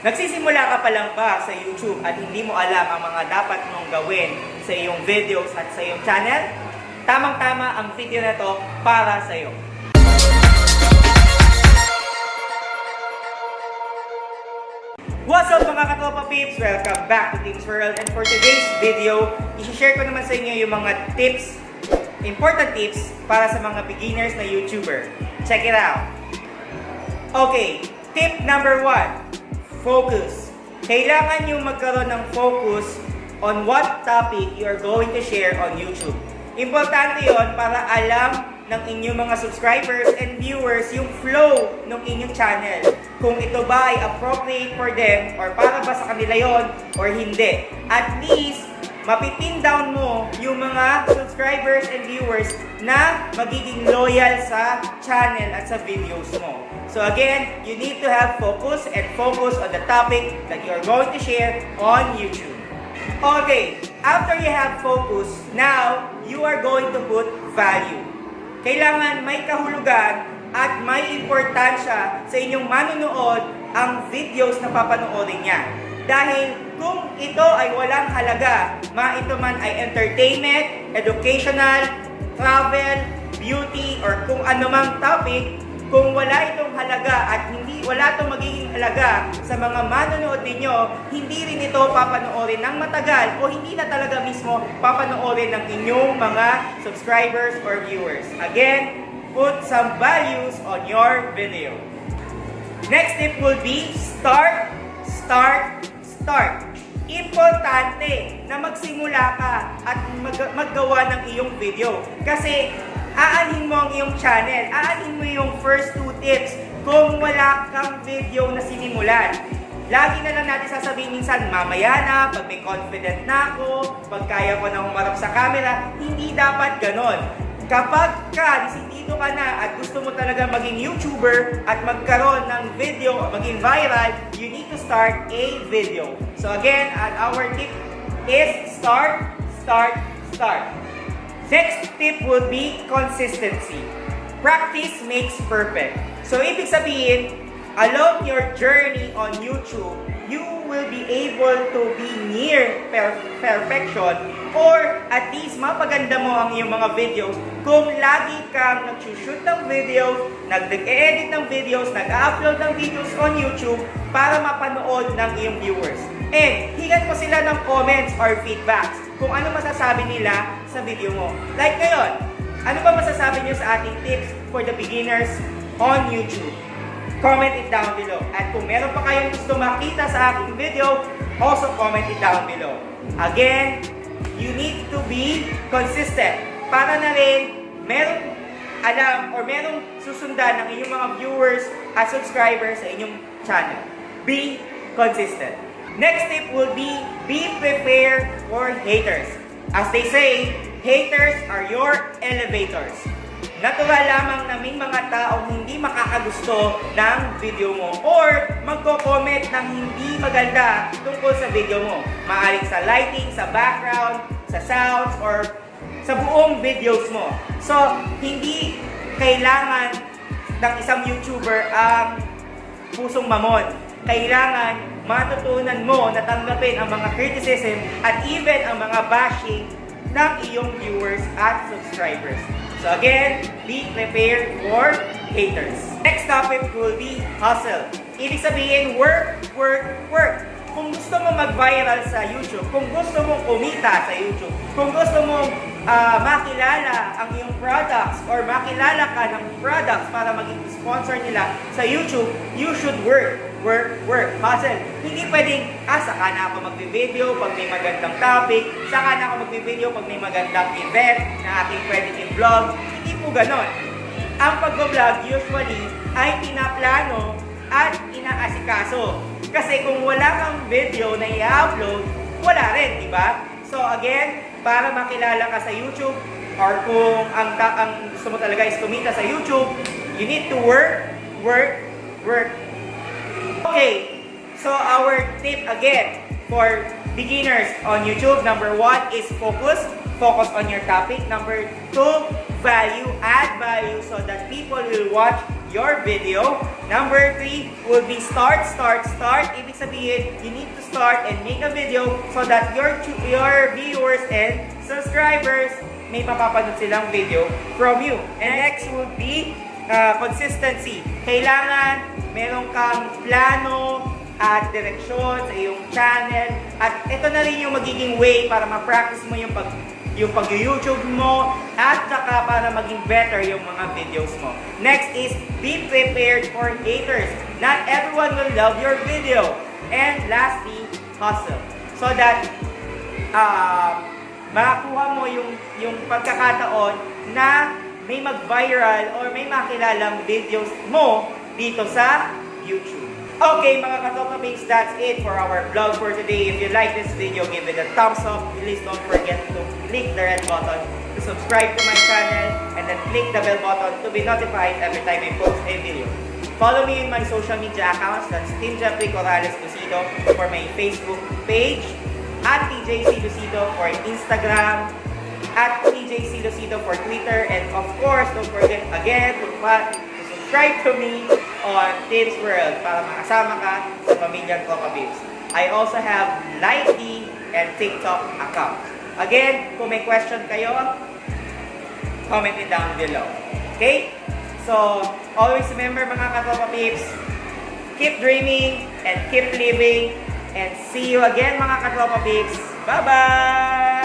Nagsisimula ka pa lang ba sa YouTube at hindi mo alam ang mga dapat mong gawin sa iyong videos at sa iyong channel? Tamang-tama ang video na to para sa iyo. What's up mga ka-COPPA peeps? Welcome back to Team's World, and for today's video, i-share ko naman sa inyo yung mga tips, important tips para sa mga beginners na YouTuber. Check it out! Okay, tip number 1, focus. Kailangan nyo magkaroon ng focus on what topic you are going to share on YouTube. Importante yon para alam ng inyong mga subscribers and viewers yung flow ng inyong channel. Kung ito ba ay appropriate for them or para ba sa kanila yon or hindi. At least, mapipin down mo yung mga subscribers and viewers na magiging loyal sa channel at sa videos mo. So again, you need to have focus and focus on the topic that you are going to share on YouTube. Okay, after you have focus, now you are going to put value. Kailangan may kahulugan at may importansya sa inyong manunood ang videos na papanoorin niya. Dahil kung ito ay walang halaga, ito man ay entertainment, educational, travel, beauty, or kung anumang topic, kung wala itong halaga at wala itong magiging halaga sa mga manonood ninyo, hindi rin ito papanoorin ng matagal o hindi na talaga mismo papanoorin ng inyong mga subscribers or viewers. Again, put some values on your video. Next tip will be start. Importante na magsimula ka at maggawa ng iyong video. Kasi aanhin mo ang iyong channel, aanhin mo yung first 2 tips kung wala kang video na sinimulan. Lagi na lang natin sasabihin minsan, mamaya na, pag may confident na ako, pag kaya ko na humarap sa camera. Hindi dapat ganon. Kapag disidido ka na at gusto mo talaga maging YouTuber at magkaroon ng video, maging viral, you need to start a video. So again, our tip is start. Next tip would be consistency. Practice makes perfect. So ibig sabihin, along your journey on YouTube, you will be able to be near perfection or at least mapaganda mo ang iyong mga videos kung lagi kang nag-shoot ng videos, nag-edit ng videos, nag-upload ng videos on YouTube para mapanood ng iyong viewers. And hingan mo sila ng comments or feedbacks kung ano masasabi nila sa video mo. Like ngayon, ano ba masasabi niyo sa ating tips for the beginners on YouTube? Comment it down below. At kung meron pa kayong gusto makita sa aking video, also comment it down below. Again, you need to be consistent para na rin merong alam or merong susundan ng inyong mga viewers at subscribers sa inyong channel. Be consistent. Next tip will be prepared for haters. As they say, haters are your elevators. Natural lamang na may mga taong hindi makakagusto ng video mo or magko-comment ng hindi maganda tungkol sa video mo. Maaaring sa lighting, sa background, sa sounds, or sa buong videos mo. So, hindi kailangan ng isang YouTuber ang pusong mamon. Kailangan matutunan mo na tanggapin ang mga criticism at even ang mga bashing ng iyong viewers at subscribers. So again, be prepared for haters. Next topic will be hustle. Ibig sabihin, work. Kung gusto mo mag-viral sa YouTube, kung gusto mong kumita sa YouTube, kung gusto mong makilala ang iyong products or makilala ka ng products para maging sponsor nila sa YouTube, you should work. Hustle. Hindi pwedeng, saka na ako mag-video pag may magandang topic, saka na ako mag-video pag may magandang event na ating pwedeng i-vlog. Hindi po ganon. Ang pag-vlog usually ay pinaplano at inaasikaso. Kasi kung wala kang video na i-upload, wala rin, di ba? So again, para makilala ka sa YouTube, or kung ang gusto mo talaga is kumita sa YouTube, you need to work. Okay, so our tip again for beginners on YouTube, number 1 is focus on your topic. Number 2, value, add value so that people will watch your video. Number 3 will be start. Ibig sabihin, you need to start and make a video so that your viewers and subscribers may mapapanood silang video from you. And next will be consistency. Kailangan meron kang plano at direksyon sa iyong channel. At ito na rin yung magiging way para ma-practice mo yung pag-YouTube mo at saka para maging better yung mga videos mo. Next is be prepared for haters. Not everyone will love your video. And lastly, hustle. So that makakuha mo yung pagkakataon na may mag-viral or may makilalang videos mo dito sa YouTube. Okay, mga ka-COPPA, that's it for our vlog for today. If you like this video, give it a thumbs up. Please don't forget to click the red button to subscribe to my channel and then click the bell button to be notified every time I post a video. Follow me in my social media accounts. That's Team Jeffrey Corrales Lucido for my Facebook page, at TJC Lucido for Instagram, at TJC Lucido for Twitter, and of course, don't forget again to subscribe to me on Tim's World para makasama ka sa pamilyang COPPA Babes. I also have Likey and TikTok account. Again, kung may question kayo, comment it down below. Okay? So, always remember mga ka-COPPA Babes, keep dreaming and keep living, and see you again mga ka-COPPA Babes. Bye-bye!